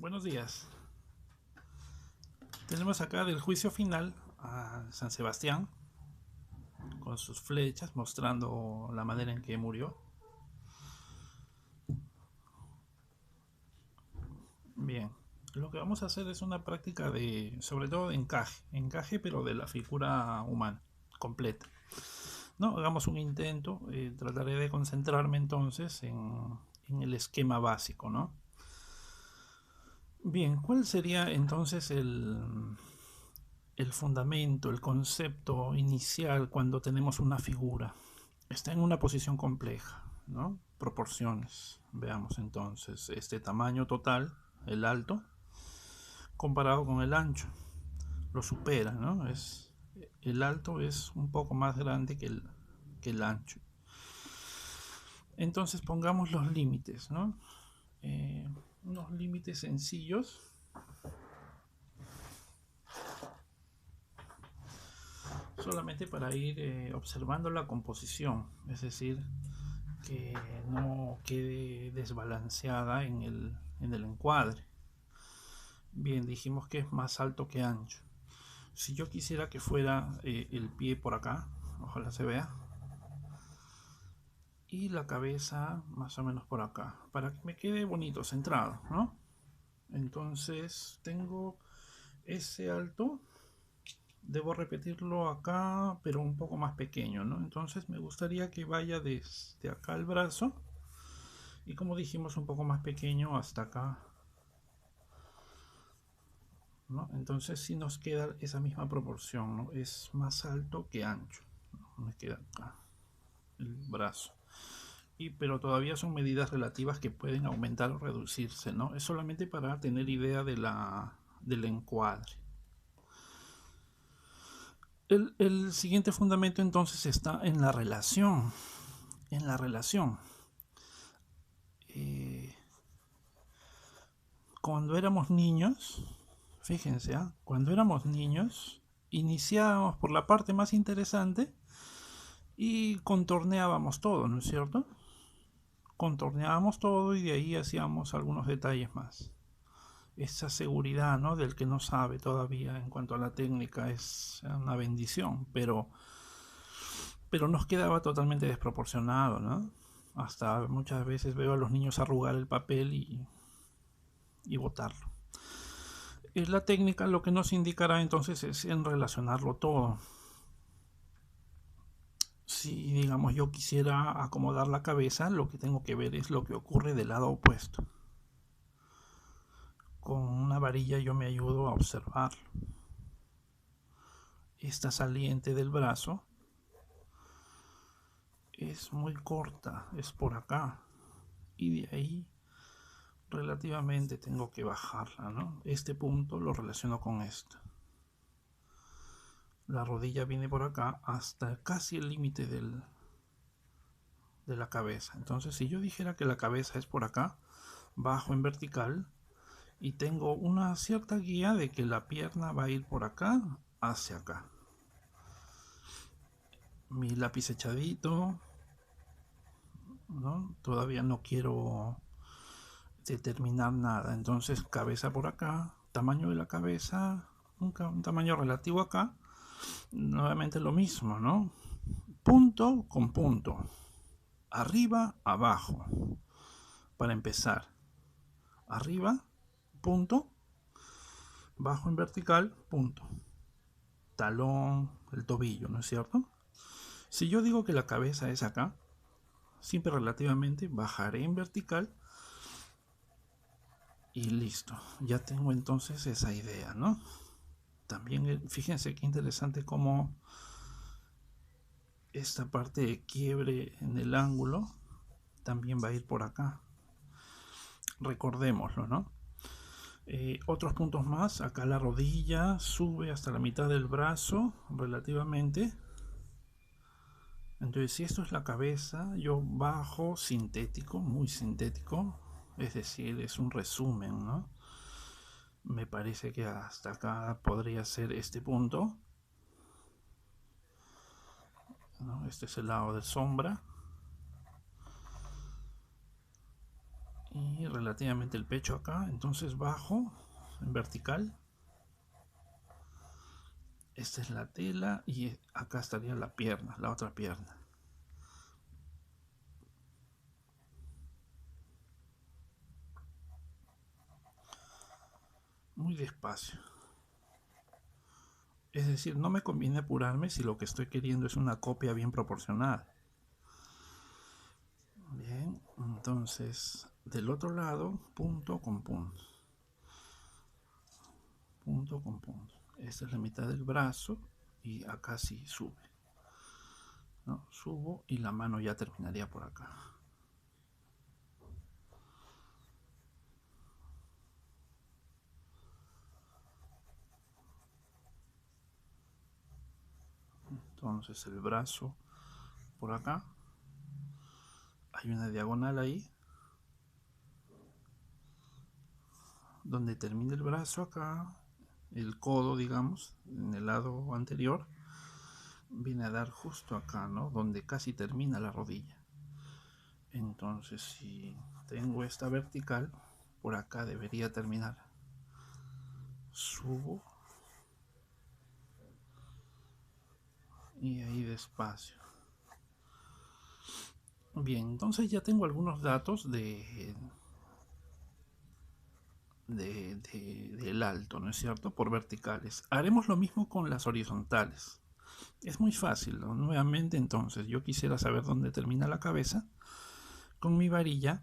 Buenos días. Tenemos acá del juicio final a San Sebastián con sus flechas mostrando la manera en que murió. Bien, lo que vamos a hacer es una práctica de, sobre todo de encaje pero de la figura humana completa. No, hagamos un intento, trataré de concentrarme entonces en el esquema básico, ¿no? Bien, ¿cuál sería entonces el fundamento, el concepto inicial cuando tenemos una figura? Está en una posición compleja, ¿no? Proporciones. Veamos entonces este tamaño total, el alto, comparado con el ancho. Lo supera, ¿no? El alto es un poco más grande que el ancho. Entonces pongamos los límites, ¿no? Unos límites sencillos. Solamente para ir observando la composición, es decir, que no quede desbalanceada en el encuadre. Bien, dijimos que es más alto que ancho. Si yo quisiera que fuera el pie por acá, ojalá se vea, y la cabeza más o menos por acá, para que me quede bonito, centrado, ¿no? Entonces tengo ese alto, debo repetirlo acá, pero un poco más pequeño, ¿no? Entonces me gustaría que vaya desde acá el brazo, y como dijimos, un poco más pequeño hasta acá, ¿no? Entonces sí nos queda esa misma proporción, ¿no? Es más alto que ancho, ¿no? Me queda acá el brazo. Pero todavía son medidas relativas que pueden aumentar o reducirse, ¿no? Es solamente para tener idea del encuadre. El siguiente fundamento entonces está en la relación. En la relación. Eh, Cuando éramos niños, fíjense, cuando éramos niños, iniciábamos por la parte más interesante y contorneábamos todo, ¿no es cierto? Contorneábamos todo y de ahí hacíamos algunos detalles más. Esa seguridad, ¿no? Del que no sabe todavía en cuanto a la técnica es una bendición, pero nos quedaba totalmente desproporcionado, ¿no? Hasta muchas veces veo a los niños arrugar el papel y botarlo. La técnica lo que nos indicará entonces es en relacionarlo todo. Si digamos yo quisiera acomodar la cabeza, lo que tengo que ver es lo que ocurre del lado opuesto. Con una varilla yo me ayudo a observarlo. Esta saliente del brazo es muy corta, es por acá, y de ahí relativamente tengo que bajarla, ¿no? Este punto lo relaciono con esto. La rodilla viene por acá hasta casi el límite de la cabeza. Entonces, si yo dijera que la cabeza es por acá, bajo en vertical y tengo una cierta guía de que la pierna va a ir por acá hacia acá. Mi lápiz echadito, ¿no? Todavía no quiero determinar nada. Entonces, cabeza por acá, tamaño de la cabeza, un tamaño relativo acá. Nuevamente lo mismo, ¿no? Punto con punto. Arriba, abajo. Para empezar. Arriba, punto. Bajo en vertical, punto. Talón, el tobillo, ¿no es cierto? Si yo digo que la cabeza es acá, siempre relativamente bajaré en vertical y listo. Ya tengo entonces esa idea, ¿no? También fíjense qué interesante cómo esta parte de quiebre en el ángulo también va a ir por acá. Recordémoslo, ¿no? Otros puntos más, acá la rodilla sube hasta la mitad del brazo relativamente. Entonces, si esto es la cabeza, yo bajo sintético, muy sintético, es decir, es un resumen, ¿no? Me parece que hasta acá podría ser este punto, ¿no? Este es el lado de sombra. y relativamente el pecho acá. Entonces bajo en vertical. Esta es la tela y acá estaría la pierna, la otra pierna. Muy despacio. Es decir, no me conviene apurarme si lo que estoy queriendo es una copia bien proporcionada. Bien, entonces del otro lado, punto con punto. Punto con punto. Esta es la mitad del brazo y acá sí sube. ¿No? Subo y la mano ya terminaría por acá. Entonces el brazo por acá. Hay una diagonal ahí. Donde termina el brazo acá, el codo, digamos, en el lado anterior, viene a dar justo acá, ¿no? Donde casi termina la rodilla. Entonces, si tengo esta vertical, por acá debería terminar. Subo. Y ahí despacio. Bien, entonces ya tengo algunos datos del alto, ¿no es cierto? Por verticales. Haremos lo mismo con las horizontales. Es muy fácil, ¿no? Nuevamente, entonces, yo quisiera saber dónde termina la cabeza. Con mi varilla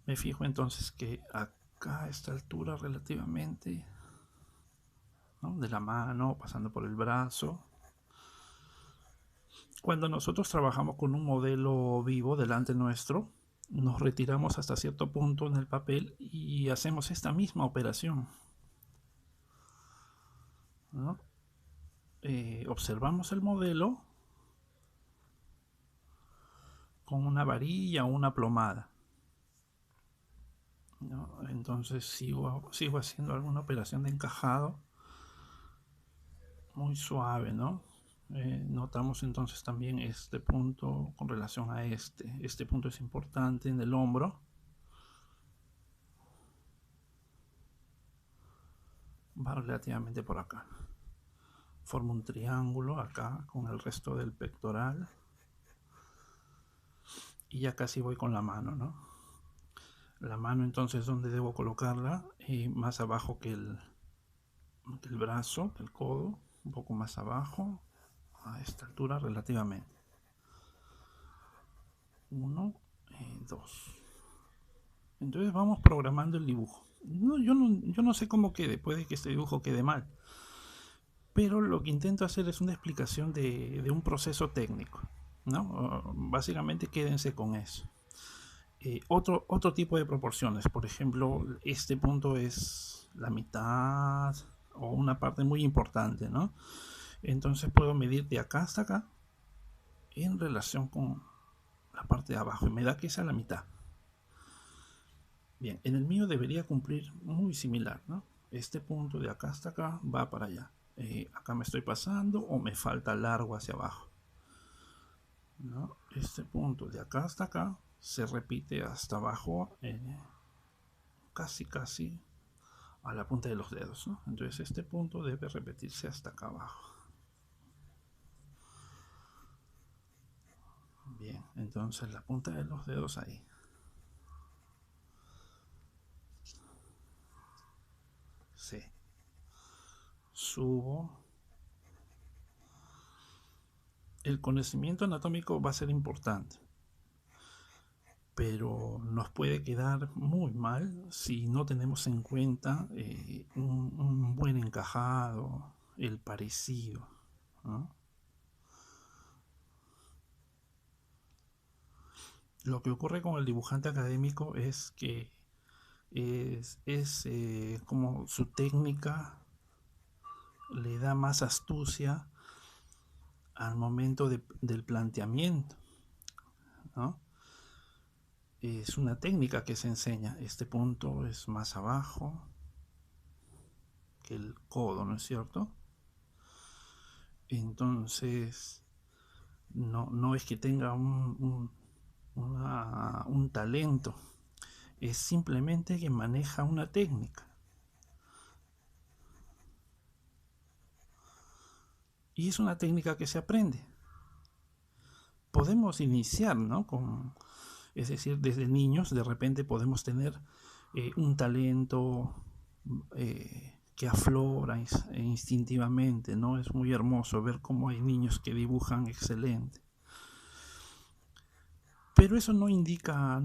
me fijo entonces que acá a esta altura relativamente, ¿no? De la mano, pasando por el brazo. Cuando nosotros trabajamos con un modelo vivo delante nuestro, nos retiramos hasta cierto punto en el papel y hacemos esta misma operación, ¿no? Observamos el modelo con una varilla o una plomada, ¿no? Entonces sigo haciendo alguna operación de encajado muy suave, ¿no? Notamos entonces también este punto con relación a este punto es importante en el hombro. Va relativamente por acá. Formo un triángulo acá con el resto del pectoral. Y ya casi voy con la mano, ¿no? La mano entonces, ¿dónde debo colocarla? Más abajo que el brazo, el codo, un poco más abajo, a esta altura relativamente. 1, 2. Entonces vamos programando el dibujo. No, yo no sé cómo quede, puede que este dibujo quede mal. Pero lo que intento hacer es una explicación de un proceso técnico, ¿no? Básicamente quédense con eso. Otro tipo de proporciones, por ejemplo, este punto es la mitad o una parte muy importante, ¿no? Entonces puedo medir de acá hasta acá en relación con la parte de abajo y me da que esa es la mitad. Bien, en el mío debería cumplir muy similar, ¿no? Este punto de acá hasta acá va para allá. Acá me estoy pasando o me falta largo hacia abajo, ¿no? Este punto de acá hasta acá se repite hasta abajo, casi a la punta de los dedos, ¿no? Entonces este punto debe repetirse hasta acá abajo. Bien, entonces la punta de los dedos ahí. Sí. Subo. El conocimiento anatómico va a ser importante, pero nos puede quedar muy mal si no tenemos en cuenta un buen encajado, el parecido, ¿no? Lo que ocurre con el dibujante académico es que es como su técnica le da más astucia al momento del planteamiento, ¿no? Es una técnica que se enseña. Este punto es más abajo que el codo, ¿no es cierto? Entonces, no es que tenga un talento es simplemente que maneja una técnica. Y es una técnica que se aprende. Podemos iniciar, ¿no? Es decir, desde niños de repente podemos tener un talento que aflora instintivamente, ¿no? Es muy hermoso ver cómo hay niños que dibujan excelente. Pero eso no indica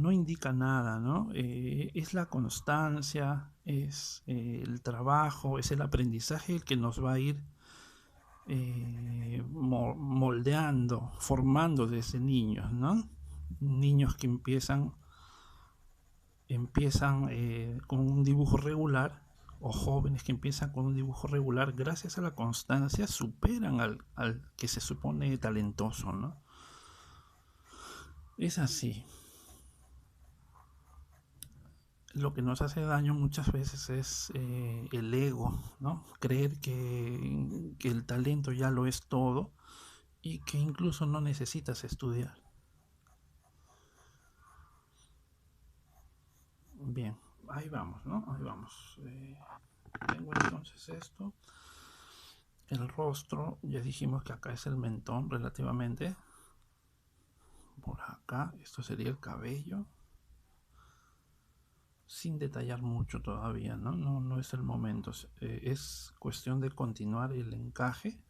nada, ¿no? Es la constancia, es el trabajo, es el aprendizaje el que nos va a ir moldeando, formando desde niños, ¿no? Niños que empiezan con un dibujo regular, o jóvenes que empiezan con un dibujo regular, gracias a la constancia superan al que se supone talentoso, ¿no? Es así. Lo que nos hace daño muchas veces es el ego, ¿no? Creer que el talento ya lo es todo y que incluso no necesitas estudiar. Bien, ahí vamos, ¿no? Ahí vamos. Tengo entonces esto. El rostro, ya dijimos que acá es el mentón relativamente. Por acá, esto sería el cabello. Sin detallar mucho todavía, ¿no? No es el momento. Es cuestión de continuar el encaje,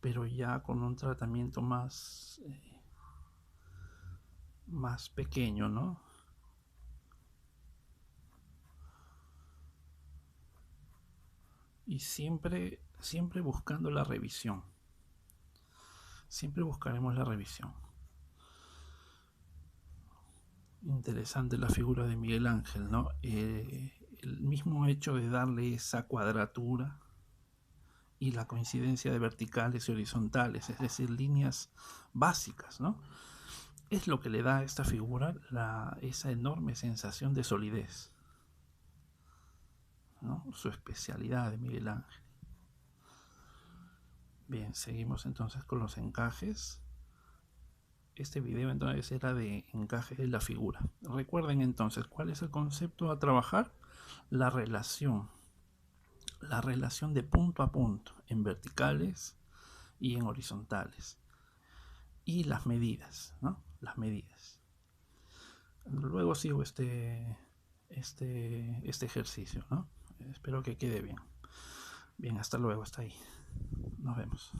pero ya con un tratamiento más pequeño, ¿no? Y siempre buscando la revisión. Siempre buscaremos la revisión. Interesante la figura de Miguel Ángel, ¿no? El mismo hecho de darle esa cuadratura y la coincidencia de verticales y horizontales, es decir, líneas básicas, ¿no? Es lo que le da a esta figura esa enorme sensación de solidez, ¿no? Su especialidad de Miguel Ángel. Bien, seguimos entonces con los encajes. Este video entonces era de encaje de la figura. Recuerden entonces cuál es el concepto a trabajar. La relación de punto a punto en verticales y en horizontales, y las medidas, ¿no? Las medidas. Luego sigo este ejercicio, ¿no? Espero que quede bien. Bien, hasta luego, hasta ahí. Nos vemos.